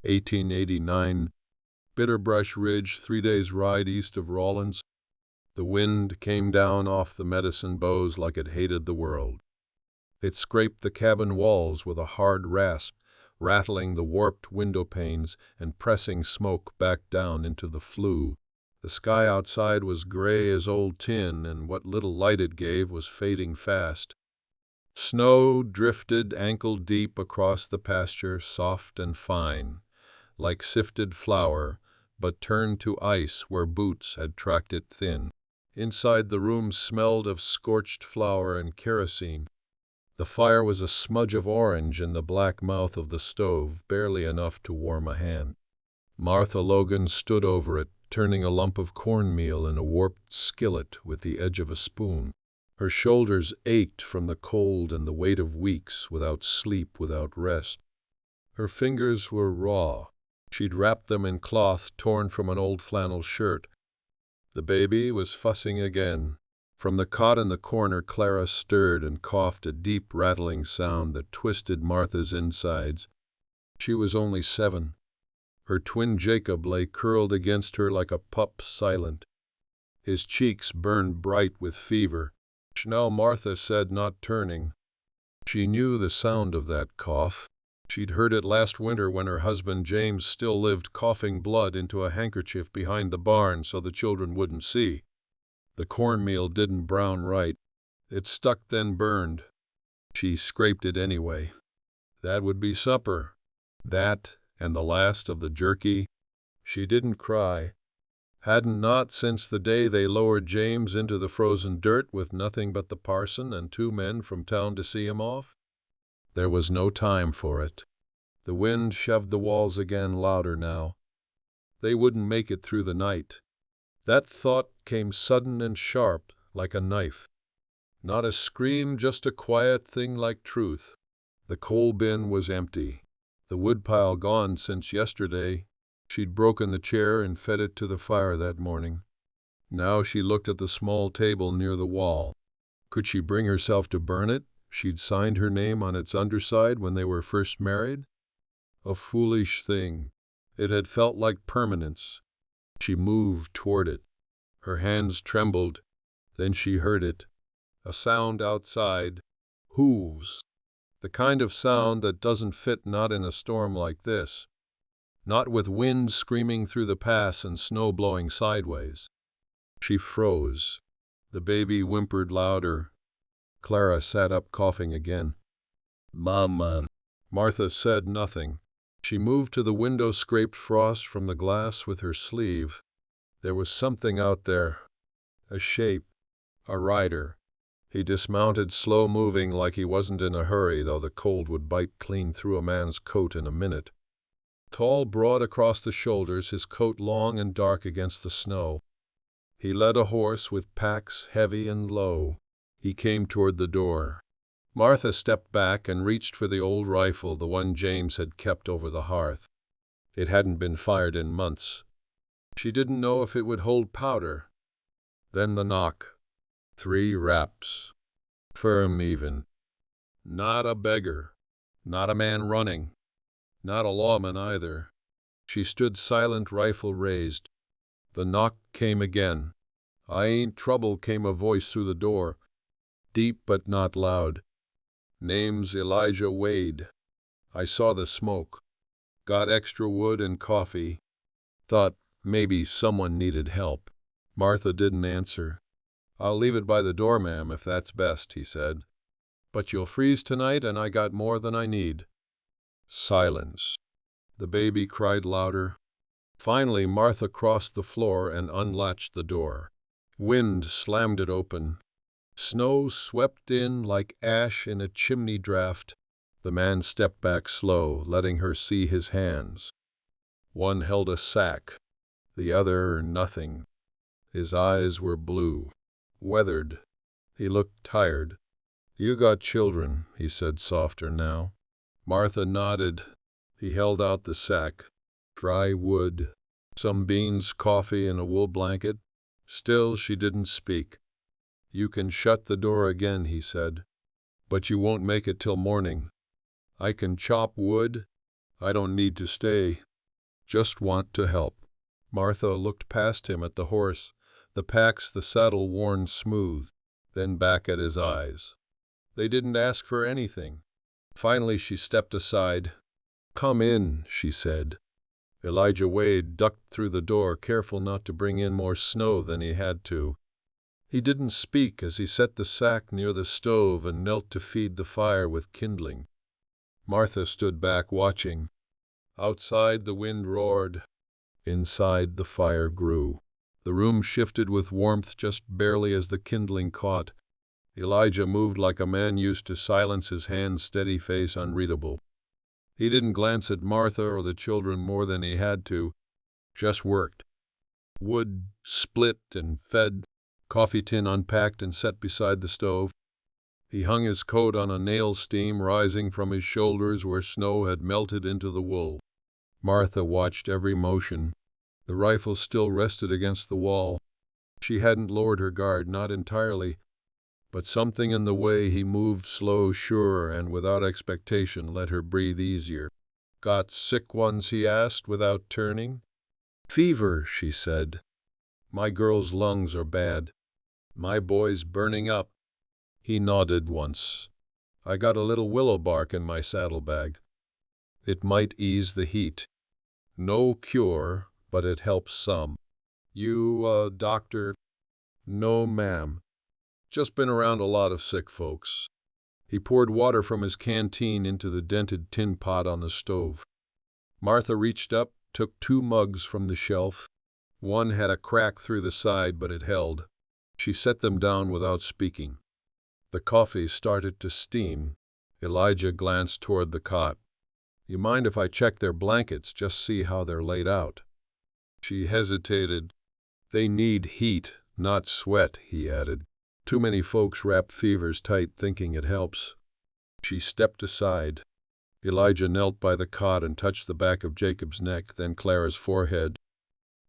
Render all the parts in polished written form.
1889, Bitterbrush Ridge, 3 days' ride east of Rawlins. The wind came down off the medicine boughs like it hated the world. It scraped the cabin walls with a hard rasp, rattling the warped window panes and pressing smoke back down into the flue. The sky outside was gray as old tin, and what little light it gave was fading fast. Snow drifted ankle-deep across the pasture, soft and fine, like sifted flour, but turned to ice where boots had tracked it thin. Inside, the room smelled of scorched flour and kerosene. The fire was a smudge of orange in the black mouth of the stove, barely enough to warm a hand. Martha Logan stood over it, turning a lump of cornmeal in a warped skillet with the edge of a spoon. Her shoulders ached from the cold and the weight of weeks without sleep, without rest. Her fingers were raw. She'd wrapped them in cloth torn from an old flannel shirt. The baby was fussing again. From the cot in the corner, Clara stirred and coughed a deep, rattling sound that twisted Martha's insides. She was only 7. Her twin Jacob lay curled against her like a pup, silent. His cheeks burned bright with fever. "Now," Martha said, not turning. She knew the sound of that cough. She'd heard it last winter when her husband James still lived, coughing blood into a handkerchief behind the barn so the children wouldn't see. The cornmeal didn't brown right. It stuck, then burned. She scraped it anyway. That would be supper. That, and the last of the jerky. She didn't cry. Hadn't not since the day they lowered James into the frozen dirt with nothing but the parson and 2 men from town to see him off. There was no time for it. The wind shoved the walls again, louder now. They wouldn't make it through the night. That thought came sudden and sharp, like a knife. Not a scream, just a quiet thing like truth. The coal bin was empty. The woodpile gone since yesterday. She'd broken the chair and fed it to the fire that morning. Now she looked at the small table near the wall. Could she bring herself to burn it? She'd signed her name on its underside when they were first married. A foolish thing. It had felt like permanence. She moved toward it. Her hands trembled. Then she heard it. A sound outside. Hooves. The kind of sound that doesn't fit, not in a storm like this. Not with wind screaming through the pass and snow blowing sideways. She froze. The baby whimpered louder. Clara sat up, coughing again. "Mama." Martha said nothing. She moved to the window, scraped frost from the glass with her sleeve. There was something out there. A shape. A rider. He dismounted, slow-moving, like he wasn't in a hurry, though the cold would bite clean through a man's coat in a minute. Tall, broad across the shoulders, his coat long and dark against the snow. He led a horse with packs heavy and low. He came toward the door. Martha stepped back and reached for the old rifle, the one James had kept over the hearth. It hadn't been fired in months. She didn't know if it would hold powder. Then the knock. 3 raps. Firm, even. Not a beggar. Not a man running. Not a lawman either. She stood silent, rifle raised. The knock came again. "I ain't trouble," came a voice through the door. Deep but not loud. "Name's Elijah Wade. I saw the smoke. Got extra wood and coffee. Thought maybe someone needed help." Martha didn't answer. "I'll leave it by the door, ma'am, if that's best," he said. "But you'll freeze tonight, and I got more than I need." Silence. The baby cried louder. Finally, Martha crossed the floor and unlatched the door. Wind slammed it open. Snow swept in like ash in a chimney draft. The man stepped back slow, letting her see his hands. One held a sack, the other nothing. His eyes were blue, weathered. He looked tired. "You got children," he said, softer now. Martha nodded. He held out the sack. Dry wood, some beans, coffee, and a wool blanket. Still she didn't speak. "You can shut the door again," he said. "But you won't make it till morning. I can chop wood. I don't need to stay." Just want to help." Martha looked past him at the horse, the packs, the saddle worn smooth, then back at his eyes. They didn't ask for anything. Finally she stepped aside. "Come in," she said. Elijah Wade ducked through the door, careful not to bring in more snow than he had to. He didn't speak as he set the sack near the stove and knelt to feed the fire with kindling. Martha stood back watching. Outside the wind roared. Inside the fire grew. The room shifted with warmth just barely as the kindling caught. Elijah moved like a man used to silence, his hands, steady, face unreadable. He didn't glance at Martha or the children more than he had to. Just worked. Wood split and fed. Coffee tin unpacked and set beside the stove. He hung his coat on a nail, steam rising from his shoulders where snow had melted into the wool. Martha watched every motion. The rifle still rested against the wall. She hadn't lowered her guard, not entirely, but something in the way he moved, slow, sure, and without expectation, let her breathe easier. "Got sick ones?" he asked without turning. "Fever," she said. "My girl's lungs are bad. My boy's burning up." He nodded once. "I got a little willow bark in my saddlebag. It might ease the heat. No cure, but it helps some." "You, doctor?" "No, ma'am. Just been around a lot of sick folks." He poured water from his canteen into the dented tin pot on the stove. Martha reached up, took 2 mugs from the shelf. One had a crack through the side, but it held. She set them down without speaking. The coffee started to steam. Elijah glanced toward the cot. "You mind if I check their blankets, just see how they're laid out?" She hesitated. "They need heat, not sweat," he added. "Too many folks wrap fevers tight thinking it helps." She stepped aside. Elijah knelt by the cot and touched the back of Jacob's neck, then Clara's forehead.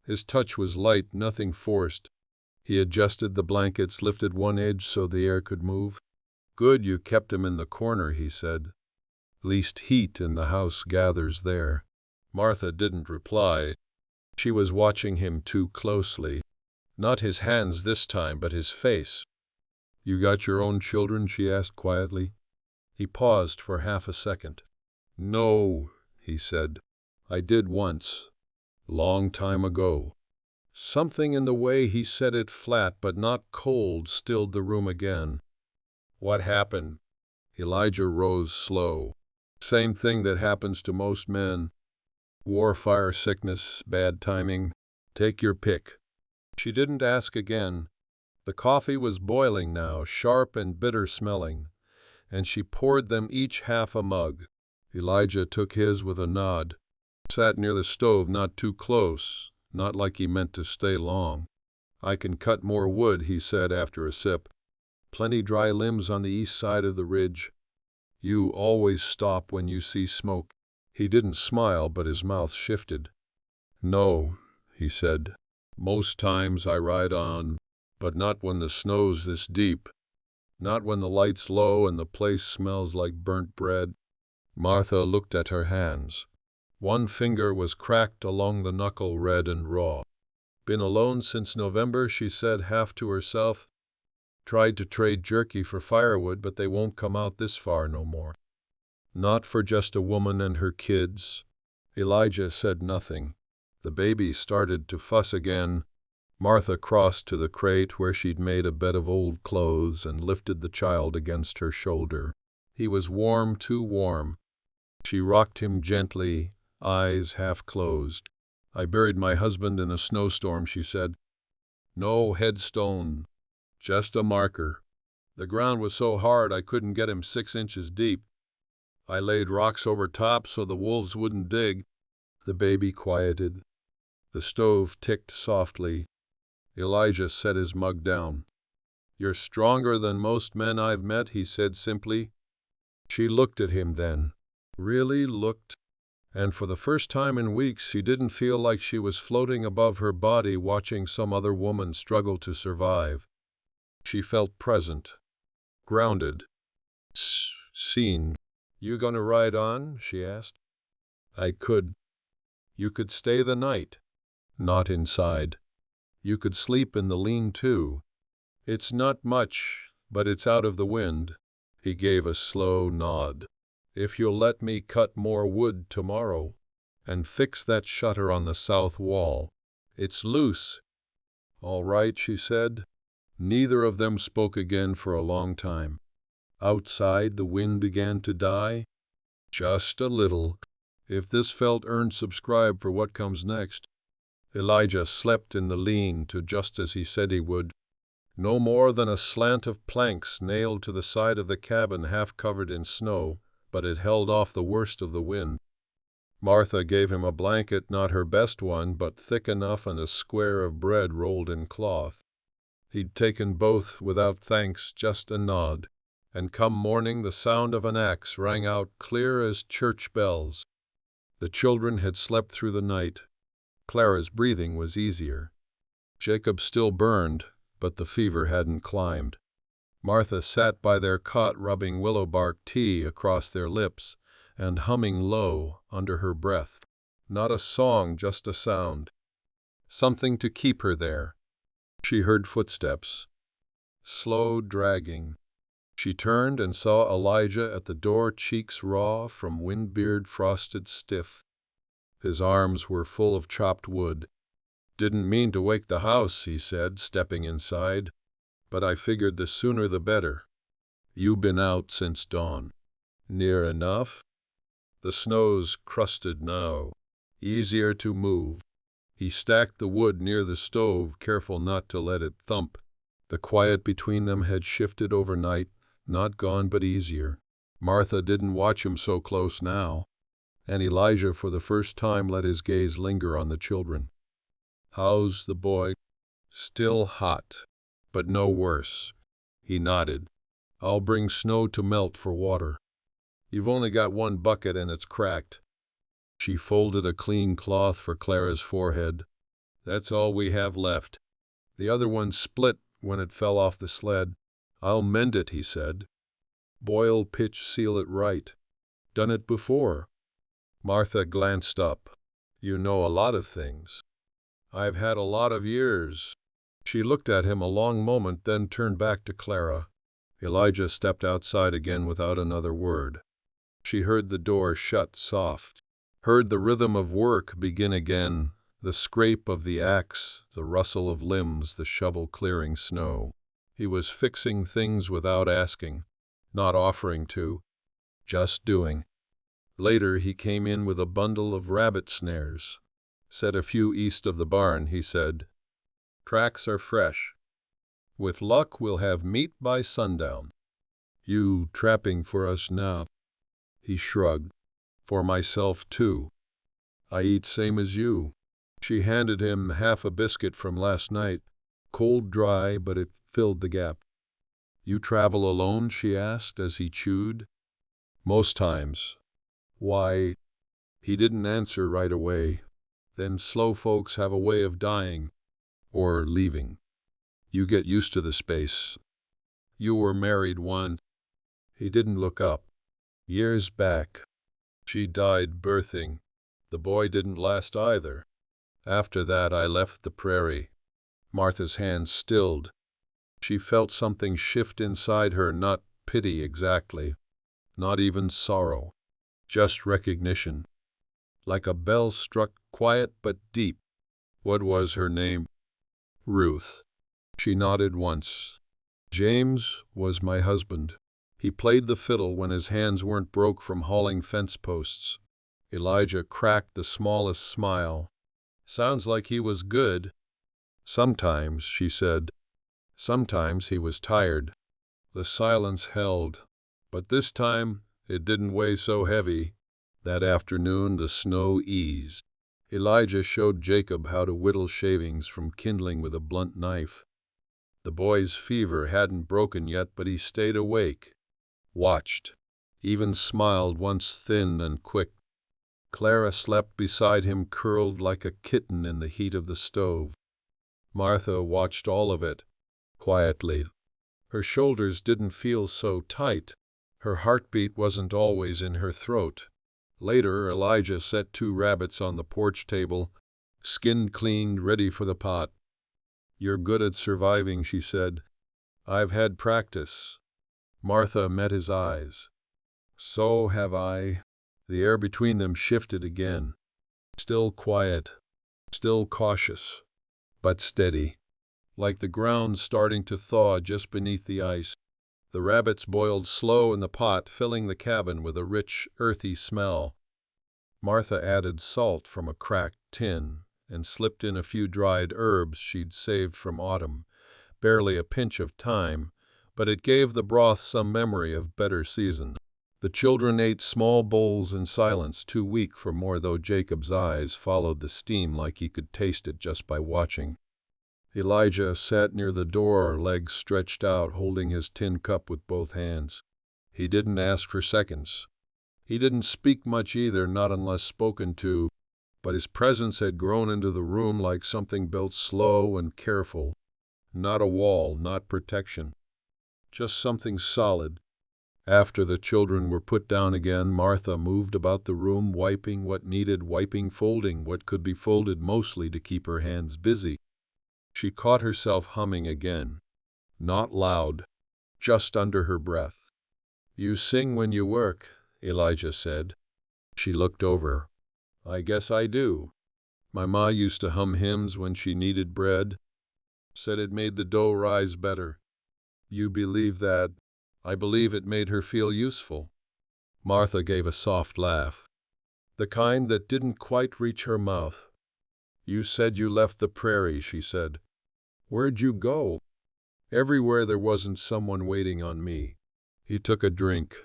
His touch was light, nothing forced. He adjusted the blankets, lifted one edge so the air could move. "Good you kept him in the corner," he said. "Least heat in the house gathers there." Martha didn't reply. She was watching him too closely. Not his hands this time, but his face. "You got your own children?" she asked quietly. He paused for half a second. "No," he said. "I did once. Long time ago." Something in the way he said it, flat but not cold, stilled the room again. "What happened?" Elijah rose slow. "Same thing that happens to most men. War, fire, sickness, bad timing. Take your pick." She didn't ask again. The coffee was boiling now, sharp and bitter smelling, and she poured them each half a mug. Elijah took his with a nod. Sat near the stove, not too close, not like he meant to stay long. "I can cut more wood," he said after a sip. "Plenty dry limbs on the east side of the ridge. You always stop when you see smoke." He didn't smile, but his mouth shifted. "No," he said. "Most times I ride on, but not when the snow's this deep. Not when the light's low and the place smells like burnt bread." Martha looked at her hands. One finger was cracked along the knuckle, red and raw. "Been alone since November," she said, half to herself. "Tried to trade jerky for firewood, but they won't come out this far no more. Not for just a woman and her kids." Elijah said nothing. The baby started to fuss again. Martha crossed to the crate where she'd made a bed of old clothes and lifted the child against her shoulder. He was warm, too warm. She rocked him gently, eyes half closed. "I buried my husband in a snowstorm," she said. "No headstone, just a marker. The ground was so hard I couldn't get him 6 inches deep. I laid rocks over top so the wolves wouldn't dig." The baby quieted. The stove ticked softly. Elijah set his mug down. "You're stronger than most men I've met," he said simply. She looked at him then. Really looked. And for the first time in weeks she didn't feel like she was floating above her body watching some other woman struggle to survive. She felt present, grounded, seen. "You gonna ride on?" she asked. "I could." You could stay the night. Not inside. You could sleep in the lean-to. It's not much, but it's out of the wind. He gave a slow nod. If you'll let me cut more wood tomorrow and fix that shutter on the south wall. It's loose. All right, she said. Neither of them spoke again for a long time. Outside, the wind began to die. Just a little. If this felt earned, subscribe for what comes next. Elijah slept in the lean-to just as he said he would. No more than a slant of planks nailed to the side of the cabin, half covered in snow, but it held off the worst of the wind. Martha gave him a blanket, not her best one, but thick enough, and a square of bread rolled in cloth. He'd taken both without thanks, just a nod. And come morning, the sound of an axe rang out clear as church bells. The children had slept through the night. Clara's breathing was easier. Jacob still burned, but the fever hadn't climbed. Martha sat by their cot, rubbing willow bark tea across their lips and humming low under her breath. Not a song, just a sound. Something to keep her there. She heard footsteps. Slow dragging. She turned and saw Elijah at the door, cheeks raw from windbeard, frosted stiff. His arms were full of chopped wood. "Didn't mean to wake the house," he said, stepping inside. "But I figured the sooner the better. You been out since dawn?" "Near enough." The snow's crusted now. Easier to move. He stacked the wood near the stove, careful not to let it thump. The quiet between them had shifted overnight, not gone but easier. Martha didn't watch him so close now, and Elijah for the first time let his gaze linger on the children. "How's the boy?" "Still hot, but no worse." He nodded. "I'll bring snow to melt for water. You've only got one bucket and it's cracked." She folded a clean cloth for Clara's forehead. "That's all we have left. The other one split when it fell off the sled." "I'll mend it," he said. "Boil pitch, seal it right. Done it before." Martha glanced up. "You know a lot of things." "I've had a lot of years." She looked at him a long moment, then turned back to Clara. Elijah stepped outside again without another word. She heard the door shut soft, heard the rhythm of work begin again, the scrape of the axe, the rustle of limbs, the shovel clearing snow. He was fixing things without asking, not offering to, just doing. Later he came in with a bundle of rabbit snares. "Set a few east of the barn," he said. "Tracks are fresh. With luck we'll have meat by sundown." "You trapping for us now?" He shrugged. "For myself too. I eat same as you." She handed him half a biscuit from last night, cold dry, but it filled the gap. "You travel alone?" she asked as he chewed. "Most times." "Why?" He didn't answer right away. "Then slow folks have a way of dying. Or leaving. You get used to the space." "You were married once." He didn't look up. "Years back. She died birthing. The boy didn't last either. After that I left the prairie." Martha's hands stilled. She felt something shift inside her, not pity exactly, not even sorrow, just recognition. Like a bell struck, quiet but deep. "What was her name?" "Ruth." She nodded once. "James was my husband. He played the fiddle when his hands weren't broke from hauling fence posts." Elijah cracked the smallest smile. "Sounds like he was good." "Sometimes," she said. "Sometimes he was tired." The silence held. But this time it didn't weigh so heavy. That afternoon the snow eased. Elijah showed Jacob how to whittle shavings from kindling with a blunt knife. The boy's fever hadn't broken yet, but he stayed awake, watched, even smiled once, thin and quick. Clara slept beside him, curled like a kitten in the heat of the stove. Martha watched all of it, quietly. Her shoulders didn't feel so tight. Her heartbeat wasn't always in her throat. Later, Elijah set 2 rabbits on the porch table, skinned cleaned, ready for the pot. "You're good at surviving," she said. "I've had practice." Martha met his eyes. "So have I." The air between them shifted again. Still quiet, still cautious, but steady, like the ground starting to thaw just beneath the ice. The rabbits boiled slow in the pot, filling the cabin with a rich, earthy smell. Martha added salt from a cracked tin and slipped in a few dried herbs she'd saved from autumn, barely a pinch of thyme, but it gave the broth some memory of better seasons. The children ate small bowls in silence, too weak for more, though Jacob's eyes followed the steam like he could taste it just by watching. Elijah sat near the door, legs stretched out, holding his tin cup with both hands. He didn't ask for seconds. He didn't speak much either, not unless spoken to, but his presence had grown into the room like something built slow and careful. Not a wall, not protection. Just something solid. After the children were put down again, Martha moved about the room, wiping what needed wiping, folding what could be folded, mostly to keep her hands busy. She caught herself humming again. Not loud, just under her breath. "You sing when you work," Elijah said. She looked over. "I guess I do. My ma used to hum hymns when she kneaded bread. Said it made the dough rise better." "You believe that?" "I believe it made her feel useful." Martha gave a soft laugh, the kind that didn't quite reach her mouth. "You said you left the prairie," she said. "Where'd you go?" "Everywhere there wasn't someone waiting on me." He took a drink.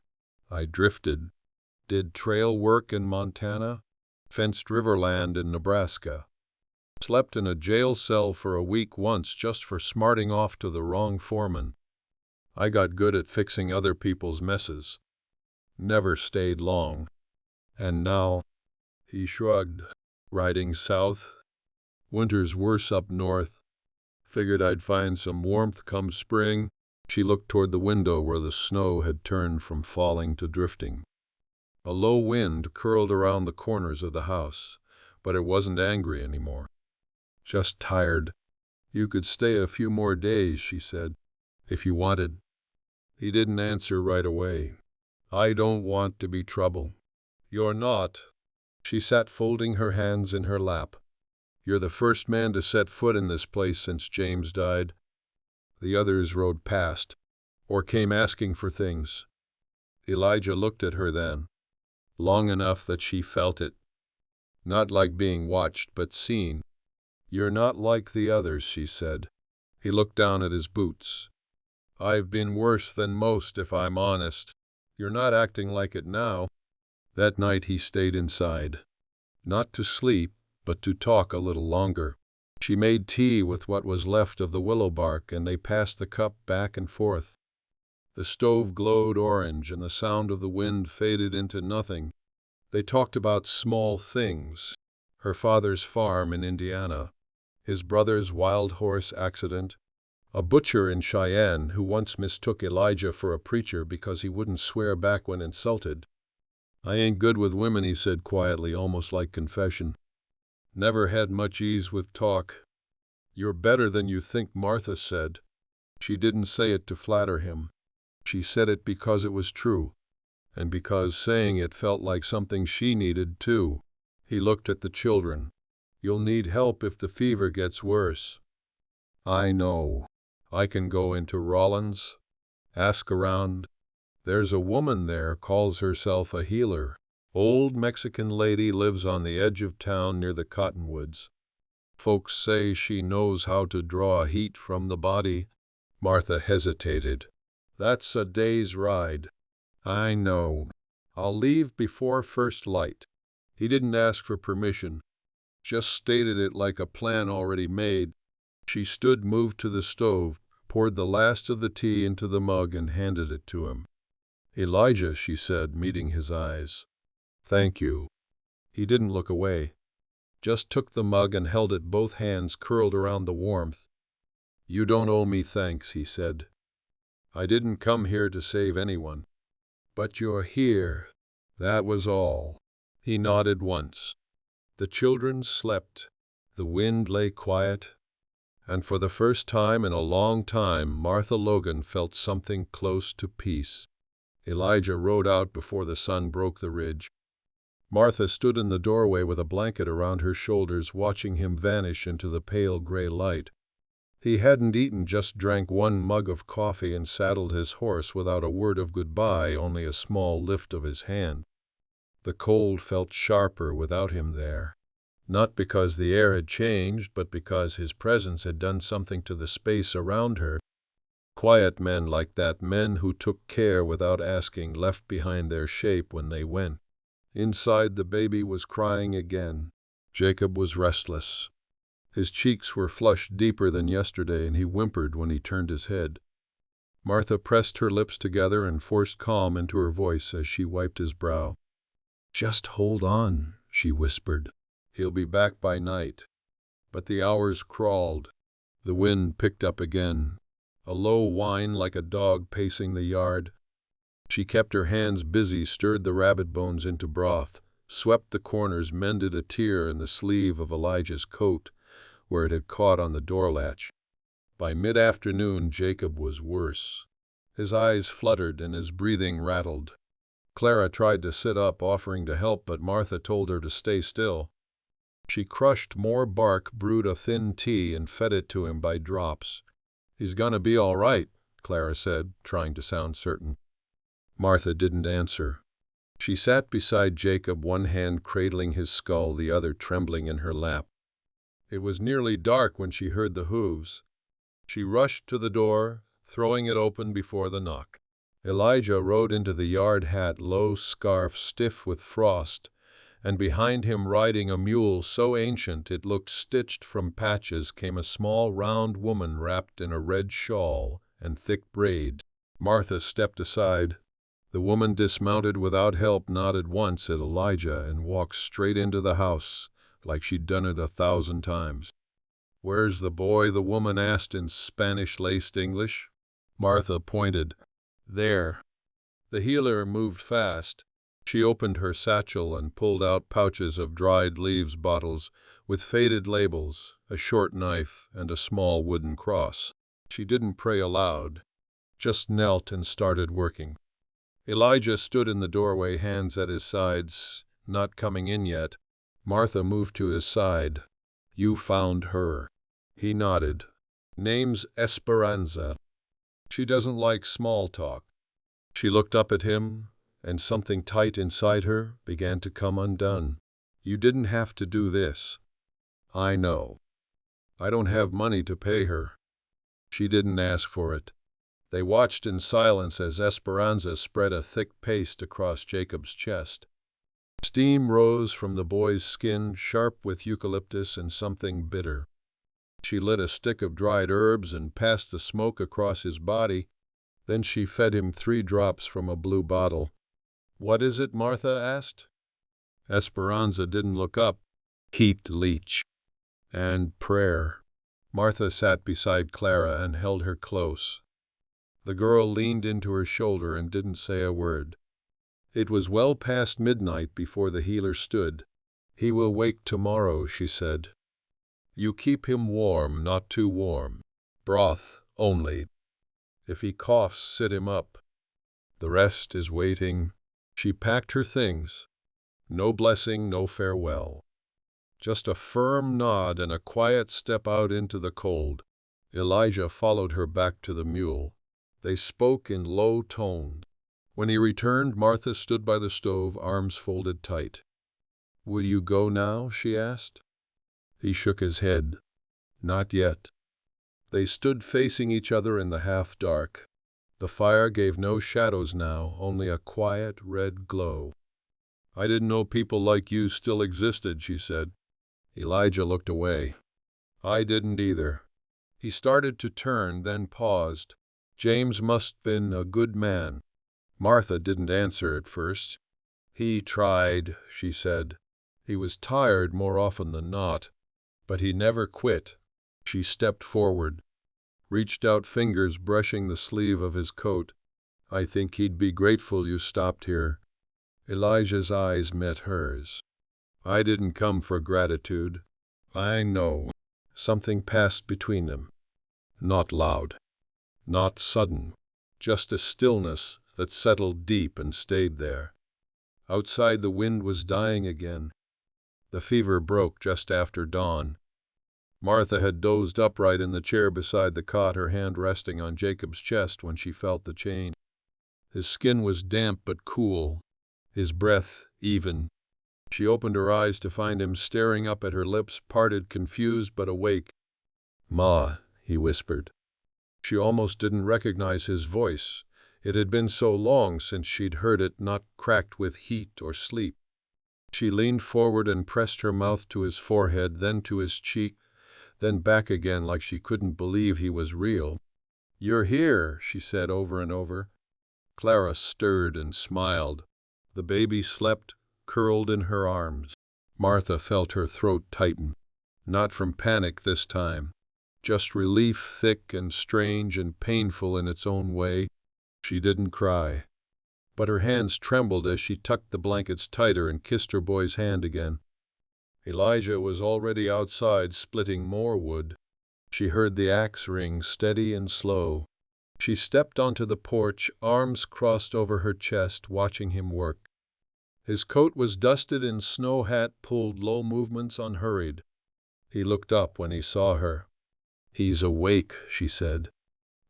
"I drifted. Did trail work in Montana. Fenced riverland in Nebraska. Slept in a jail cell for a week once just for smarting off to the wrong foreman. I got good at fixing other people's messes. Never stayed long. And now," he shrugged, "riding south. Winter's worse up north. Figured I'd find some warmth come spring." She looked toward the window where the snow had turned from falling to drifting. A low wind curled around the corners of the house, but it wasn't angry anymore. "Just tired. You could stay a few more days," she said, "if you wanted." He didn't answer right away. "I don't want to be trouble." "You're not." She sat folding her hands in her lap. "You're the first man to set foot in this place since James died." The others rode past, or came asking for things. Elijah looked at her then, long enough that she felt it. Not like being watched, but seen. "You're not like the others," she said. He looked down at his boots. "I've been worse than most, if I'm honest. You're not acting like it now." That night he stayed inside. Not to sleep, but to talk a little longer. She made tea with what was left of the willow bark, and they passed the cup back and forth. The stove glowed orange, and the sound of the wind faded into nothing. They talked about small things. Her father's farm in Indiana. His brother's wild horse accident. A butcher in Cheyenne who once mistook Elijah for a preacher because he wouldn't swear back when insulted. "I ain't good with women," he said quietly, almost like confession. "Never had much ease with talk." "You're better than you think," Martha said. She didn't say it to flatter him. She said it because it was true, and because saying it felt like something she needed too. He looked at the children. "You'll need help if the fever gets worse." "I know. I can go into Rollins. Ask around. There's a woman there, calls herself a healer. Old Mexican lady, lives on the edge of town near the cottonwoods. Folks say she knows how to draw heat from the body." Martha hesitated. "That's a day's ride." "I know. I'll leave before first light." He didn't ask for permission, just stated it like a plan already made. She stood, moved to the stove, poured the last of the tea into the mug and handed it to him. "Elijah," she said, meeting his eyes. "Thank you." He didn't look away, just took the mug and held it, both hands curled around the warmth. "You don't owe me thanks," he said. "I didn't come here to save anyone. But you're here. That was all." He nodded once. The children slept. The wind lay quiet. And for the first time in a long time, Martha Logan felt something close to peace. Elijah rode out before the sun broke the ridge. Martha stood in the doorway with a blanket around her shoulders, watching him vanish into the pale gray light. He hadn't eaten, just drank one mug of coffee and saddled his horse without a word of goodbye, only a small lift of his hand. The cold felt sharper without him there. Not because the air had changed, but because his presence had done something to the space around her. Quiet men like that, men who took care without asking, left behind their shape when they went. Inside, the baby was crying again. Jacob was restless. His cheeks were flushed deeper than yesterday, and he whimpered when he turned his head. Martha pressed her lips together and forced calm into her voice as she wiped his brow. "Just hold on," she whispered. "He'll be back by night." But the hours crawled. The wind picked up again, a low whine like a dog pacing the yard. She kept her hands busy, stirred the rabbit bones into broth, swept the corners, mended a tear in the sleeve of Elijah's coat where it had caught on the door latch. By mid-afternoon, Jacob was worse. His eyes fluttered and his breathing rattled. Clara tried to sit up, offering to help, but Martha told her to stay still. She crushed more bark, brewed a thin tea, and fed it to him by drops. "He's gonna be all right," Clara said, trying to sound certain. Martha didn't answer. She sat beside Jacob, one hand cradling his skull, the other trembling in her lap. It was nearly dark when she heard the hooves. She rushed to the door, throwing it open before the knock. Elijah rode into the yard, hat, low scarf stiff with frost, and behind him, riding a mule so ancient it looked stitched from patches, came a small round woman wrapped in a red shawl and thick braids. Martha stepped aside. The woman dismounted without help, nodded once at Elijah, and walked straight into the house, like she'd done it 1,000 times. "Where's the boy?" the woman asked in Spanish-laced English. Martha pointed. "There." The healer moved fast. She opened her satchel and pulled out pouches of dried leaves, bottles with faded labels, a short knife, and a small wooden cross. She didn't pray aloud, just knelt and started working. Elijah stood in the doorway, hands at his sides, not coming in yet. Martha moved to his side. "You found her." He nodded. "Name's Esperanza. She doesn't like small talk." She looked up at him, and something tight inside her began to come undone. "You didn't have to do this." "I know. I don't have money to pay her." She didn't ask for it. They watched in silence as Esperanza spread a thick paste across Jacob's chest. Steam rose from the boy's skin, sharp with eucalyptus and something bitter. She lit a stick of dried herbs and passed the smoke across his body. Then she fed him 3 drops from a blue bottle. "What is it?" Martha asked. Esperanza didn't look up. "Heat leech. And prayer." Martha sat beside Clara and held her close. The girl leaned into her shoulder and didn't say a word. It was well past midnight before the healer stood. "He will wake tomorrow," she said. "You keep him warm, not too warm. Broth only. If he coughs, sit him up. The rest is waiting." She packed her things. No blessing, no farewell. Just a firm nod and a quiet step out into the cold. Elijah followed her back to the mule. They spoke in low tones. When he returned, Martha stood by the stove, arms folded tight. "Will you go now?" she asked. He shook his head. "Not yet." They stood facing each other in the half-dark. The fire gave no shadows now, only a quiet red glow. "I didn't know people like you still existed," she said. Elijah looked away. "I didn't either." He started to turn, then paused. "James must have been a good man." Martha didn't answer at first. "He tried," she said. "He was tired more often than not, but he never quit." She stepped forward, reached out, fingers brushing the sleeve of his coat. "I think he'd be grateful you stopped here." Elijah's eyes met hers. I didn't come for gratitude. I know. Something passed between them. Not loud. Not sudden. Just a stillness that settled deep and stayed there. Outside the wind was dying again. The fever broke just after dawn. Martha had dozed upright in the chair beside the cot, her hand resting on Jacob's chest when she felt the change. His skin was damp but cool, his breath even. She opened her eyes to find him staring up at her, lips parted, confused but awake. "Ma," he whispered. She almost didn't recognize his voice. It had been so long since she'd heard it, not cracked with heat or sleep. She leaned forward and pressed her mouth to his forehead, then to his cheek, then back again like she couldn't believe he was real. "You're here," she said over and over. Clara stirred and smiled. The baby slept, curled in her arms. Martha felt her throat tighten. Not from panic this time. Just relief, thick and strange and painful in its own way. She didn't cry. But her hands trembled as she tucked the blankets tighter and kissed her boy's hand again. Elijah was already outside splitting more wood. She heard the axe ring, steady and slow. She stepped onto the porch, arms crossed over her chest, watching him work. His coat was dusted and snow hat pulled low, movements unhurried. He looked up when he saw her. "He's awake," she said.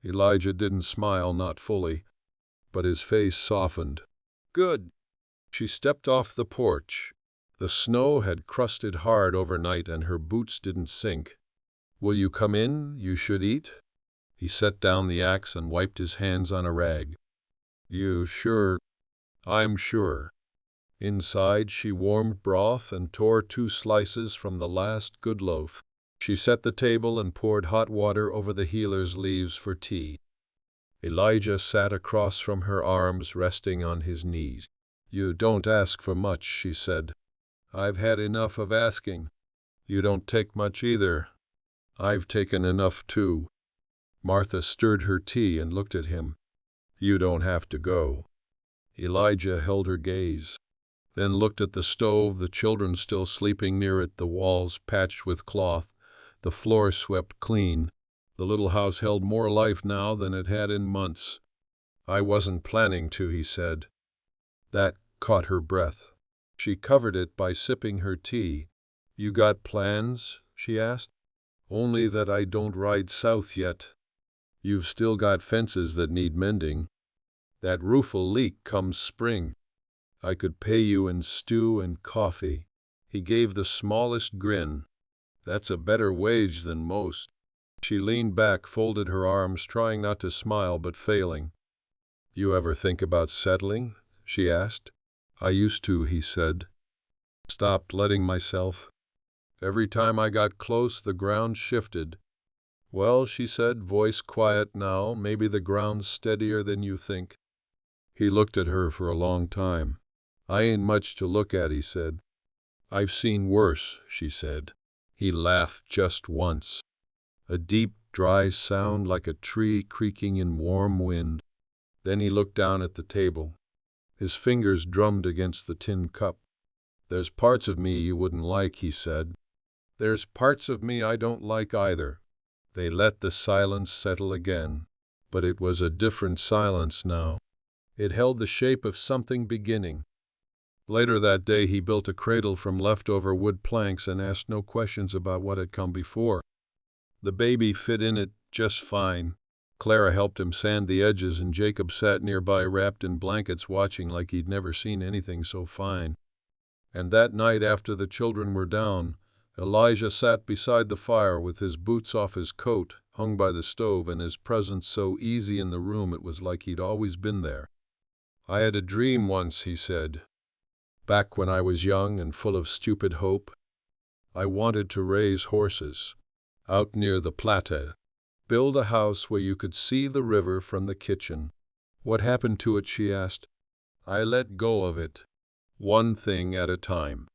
Elijah didn't smile, not fully, but his face softened. "Good." She stepped off the porch. The snow had crusted hard overnight and her boots didn't sink. "Will you come in? You should eat." He set down the axe and wiped his hands on a rag. "You sure?" "I'm sure." Inside, she warmed broth and tore 2 slices from the last good loaf. She set the table and poured hot water over the healer's leaves for tea. Elijah sat across from her, arms resting on his knees. "You don't ask for much," she said. "I've had enough of asking." "You don't take much either." "I've taken enough too." Martha stirred her tea and looked at him. "You don't have to go." Elijah held her gaze, then looked at the stove, the children still sleeping near it, the walls patched with cloth, the floor swept clean. The little house held more life now than it had in months. "I wasn't planning to," he said. That caught her breath. She covered it by sipping her tea. "You got plans?" she asked. "Only that I don't ride south yet. You've still got fences that need mending. That roof'll leak come spring. I could pay you in stew and coffee." He gave the smallest grin. "That's a better wage than most." She leaned back, folded her arms, trying not to smile but failing. "You ever think about settling?" she asked. "I used to," he said. "Stopped letting myself. Every time I got close, the ground shifted." "Well," she said, voice quiet now, "maybe the ground's steadier than you think." He looked at her for a long time. "I ain't much to look at," he said. "I've seen worse," she said. He laughed just once. A deep, dry sound like a tree creaking in warm wind. Then he looked down at the table. His fingers drummed against the tin cup. "There's parts of me you wouldn't like," he said. "There's parts of me I don't like either." They let the silence settle again. But it was a different silence now. It held the shape of something beginning. Later that day he built a cradle from leftover wood planks and asked no questions about what had come before. The baby fit in it just fine. Clara helped him sand the edges and Jacob sat nearby wrapped in blankets watching like he'd never seen anything so fine. And that night after the children were down, Elijah sat beside the fire with his boots off his coat, hung by the stove, and his presence so easy in the room it was like he'd always been there. "I had a dream once," he said. "Back when I was young and full of stupid hope. I wanted to raise horses. Out near the Platte. Build a house where you could see the river from the kitchen." "What happened to it?" she asked. "I let go of it. One thing at a time.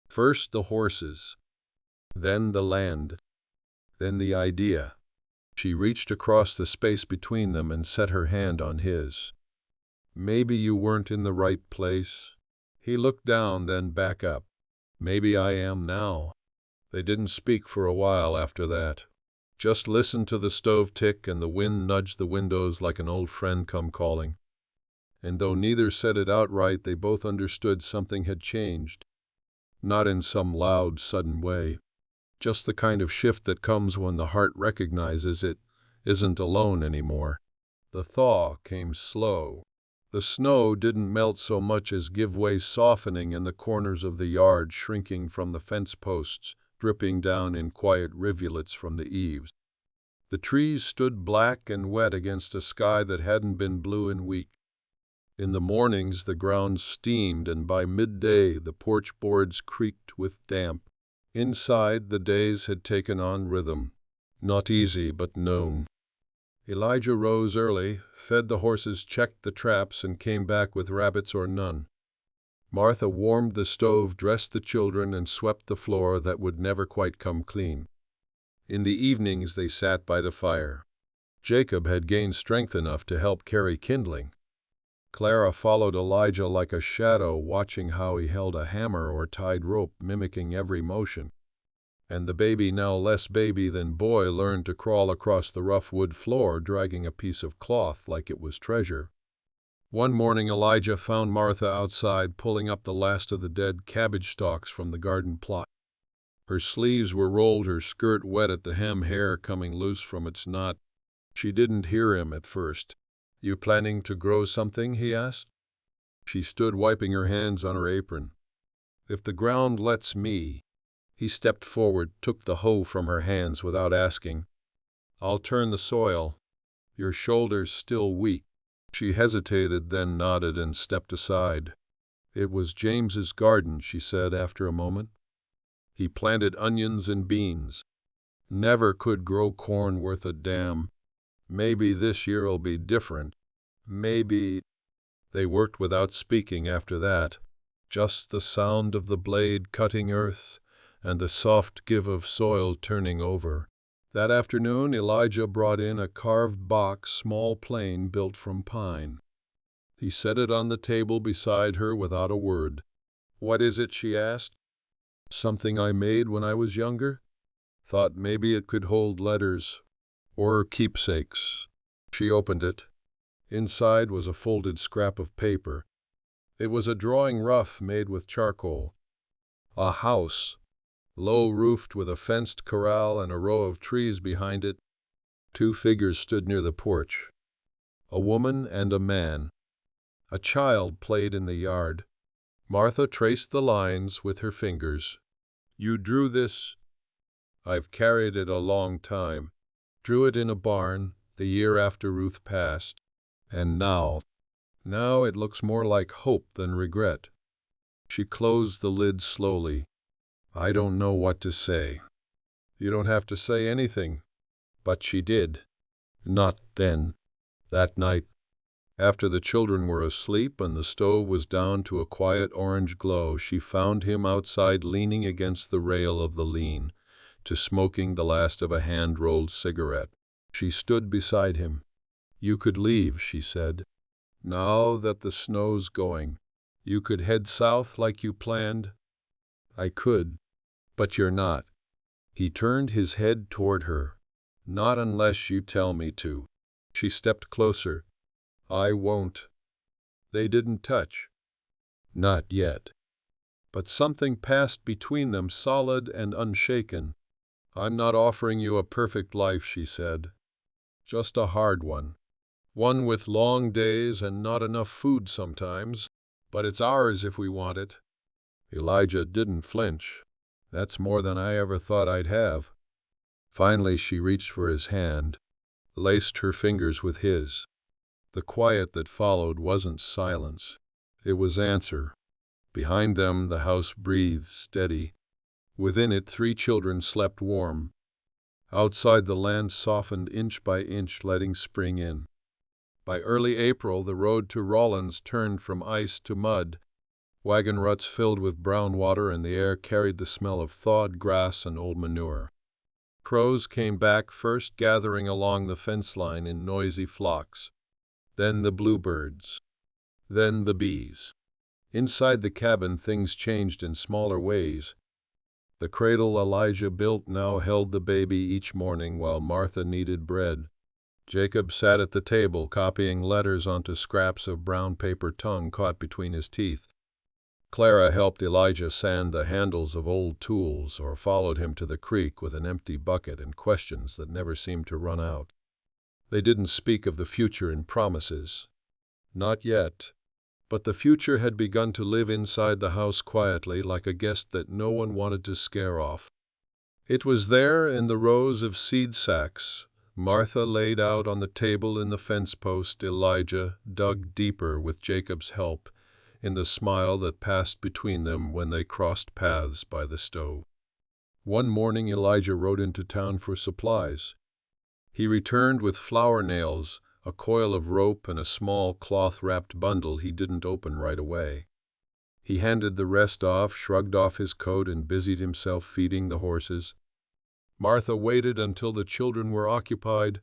First the horses. Then the land. Then the idea." She reached across the space between them and set her hand on his. "Maybe you weren't in the right place. He looked down, then back up. Maybe I am now. They didn't speak for a while after that. Just listened to the stove tick and the wind nudge the windows like an old friend come calling. And though neither said it outright, they both understood something had changed. Not in some loud, sudden way. Just the kind of shift that comes when the heart recognizes it isn't alone anymore. The thaw came slow. The snow didn't melt so much as give way, softening, and the corners of the yard shrinking from the fence posts, dripping down in quiet rivulets from the eaves. The trees stood black and wet against a sky that hadn't been blue in weeks. In the mornings the ground steamed, and by midday the porch boards creaked with damp. Inside, the days had taken on rhythm. Not easy, but known. Elijah rose early, fed the horses, checked the traps, and came back with rabbits or none. Martha warmed the stove, dressed the children, and swept the floor that would never quite come clean. In the evenings they sat by the fire. Jacob had gained strength enough to help carry kindling. Clara followed Elijah like a shadow, watching how he held a hammer or tied rope, mimicking every motion. And the baby, now less baby than boy, learned to crawl across the rough wood floor, dragging a piece of cloth like it was treasure. One morning Elijah found Martha outside, pulling up the last of the dead cabbage stalks from the garden plot. Her sleeves were rolled, her skirt wet at the hem, hair coming loose from its knot. She didn't hear him at first. "You planning to grow something?" he asked. She stood wiping her hands on her apron. "If the ground lets me." He stepped forward, took the hoe from her hands without asking. "I'll turn the soil. Your shoulder's still weak." She hesitated, then nodded and stepped aside. "It was James's garden," she said after a moment. "He planted onions and beans. Never could grow corn worth a damn. Maybe this year'll be different. Maybe." They worked without speaking after that. Just the sound of the blade cutting earth and the soft give of soil turning over. That afternoon Elijah brought in a carved box, small, plain, built from pine. He set it on the table beside her without a word. "What is it?" she asked. "Something I made when I was younger. Thought maybe it could hold letters. Or keepsakes." She opened it. Inside was a folded scrap of paper. It was a drawing rough made with charcoal. A house, low-roofed with a fenced corral and a row of trees behind it. 2 figures stood near the porch. A woman and a man. A child played in the yard. Martha traced the lines with her fingers. "You drew this?" "I've carried it a long time. Drew it in a barn, the year after Ruth passed. And now it looks more like hope than regret." She closed the lid slowly. "I don't know what to say." "You don't have to say anything." But she did. Not then. That night, after the children were asleep and the stove was down to a quiet orange glow, she found him outside, leaning against the rail of the lean, to smoking the last of a hand-rolled cigarette. She stood beside him. "You could leave," she said. "Now that the snow's going. You could head south like you planned." "I could. But you're not." He turned his head toward her. "Not unless you tell me to." She stepped closer. "I won't." They didn't touch. Not yet. But something passed between them, solid and unshaken. "I'm not offering you a perfect life," she said. "Just a hard one. One with long days and not enough food sometimes. But it's ours if we want it." Elijah didn't flinch. "That's more than I ever thought I'd have." Finally she reached for his hand, laced her fingers with his. The quiet that followed wasn't silence. It was answer. Behind them the house breathed steady. Within it 3 children slept warm. Outside the land softened inch by inch, letting spring in. By early April the road to Rawlins turned from ice to mud. Wagon ruts filled with brown water, and the air carried the smell of thawed grass and old manure. Crows came back first, gathering along the fence line in noisy flocks. Then the bluebirds. Then the bees. Inside the cabin, things changed in smaller ways. The cradle Elijah built now held the baby each morning while Martha kneaded bread. Jacob sat at the table copying letters onto scraps of brown paper, tongue caught between his teeth. Clara helped Elijah sand the handles of old tools or followed him to the creek with an empty bucket and questions that never seemed to run out. They didn't speak of the future in promises. Not yet. But the future had begun to live inside the house quietly, like a guest that no one wanted to scare off. It was there in the rows of seed sacks, Martha laid out on the table in the fence post, Elijah dug deeper with Jacob's help, in the smile that passed between them when they crossed paths by the stove. One morning Elijah rode into town for supplies. He returned with flower nails, a coil of rope, and a small cloth-wrapped bundle he didn't open right away. He handed the rest off, shrugged off his coat, and busied himself feeding the horses. Martha waited until the children were occupied.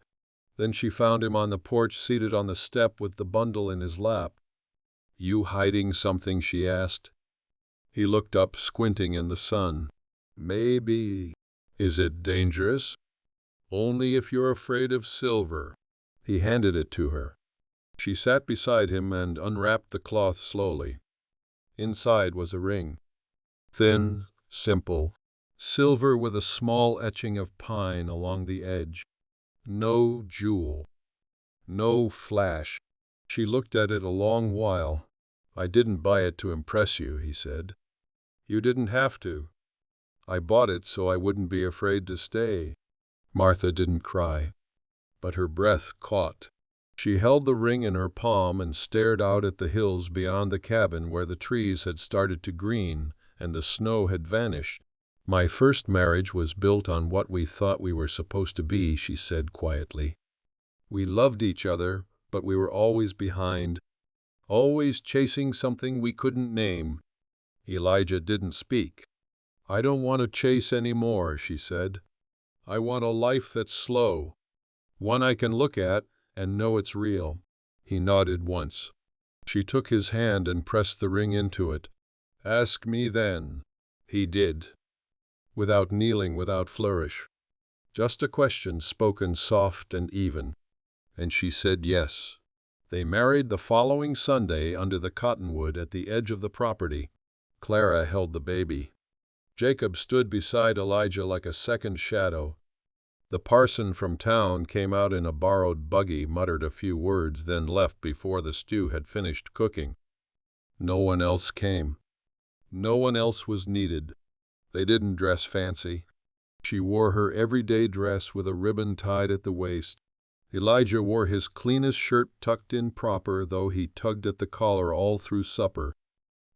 Then she found him on the porch, seated on the step with the bundle in his lap. "You hiding something?" she asked. He looked up, squinting in the sun. "Maybe." "Is it dangerous?" "Only if you're afraid of silver." He handed it to her. She sat beside him and unwrapped the cloth slowly. Inside was a ring. Thin, simple, silver with a small etching of pine along the edge. No jewel. No flash. She looked at it a long while. "I didn't buy it to impress you," he said. "You didn't have to. I bought it so I wouldn't be afraid to stay." Martha didn't cry, but her breath caught. She held the ring in her palm and stared out at the hills beyond the cabin, where the trees had started to green and the snow had vanished. "My first marriage was built on what we thought we were supposed to be," she said quietly. "We loved each other, but we were always behind, always chasing something we couldn't name." Elijah didn't speak. "I don't want to chase anymore," she said. "I want a life that's slow, one I can look at and know it's real." He nodded once. She took his hand and pressed the ring into it. "Ask me then." He did. Without kneeling, without flourish. Just a question spoken soft and even. And she said yes. They married the following Sunday under the cottonwood at the edge of the property. Clara held the baby. Jacob stood beside Elijah like a second shadow. The parson from town came out in a borrowed buggy, muttered a few words, then left before the stew had finished cooking. No one else came. No one else was needed. They didn't dress fancy. She wore her everyday dress with a ribbon tied at the waist. Elijah wore his cleanest shirt tucked in proper, though he tugged at the collar all through supper.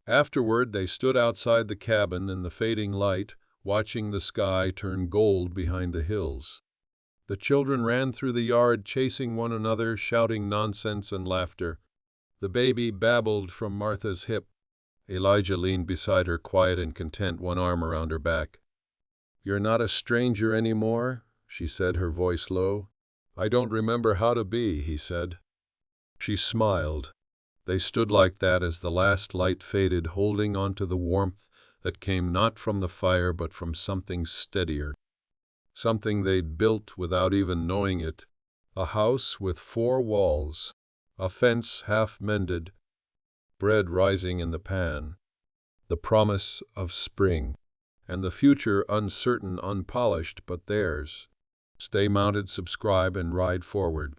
Afterward, they stood outside the cabin in the fading light, watching the sky turn gold behind the hills. The children ran through the yard, chasing one another, shouting nonsense and laughter. The baby babbled from Martha's hip. Elijah leaned beside her, quiet and content, one arm around her back. "You're not a stranger anymore," she said, her voice low. "I don't remember how to be," he said. She smiled. They stood like that as the last light faded, holding on to the warmth that came not from the fire but from something steadier. Something they'd built without even knowing it. A house with 4 walls. A fence half mended. Bread rising in the pan. The promise of spring. And the future uncertain, unpolished, but theirs. Stay mounted, subscribe, and ride forward.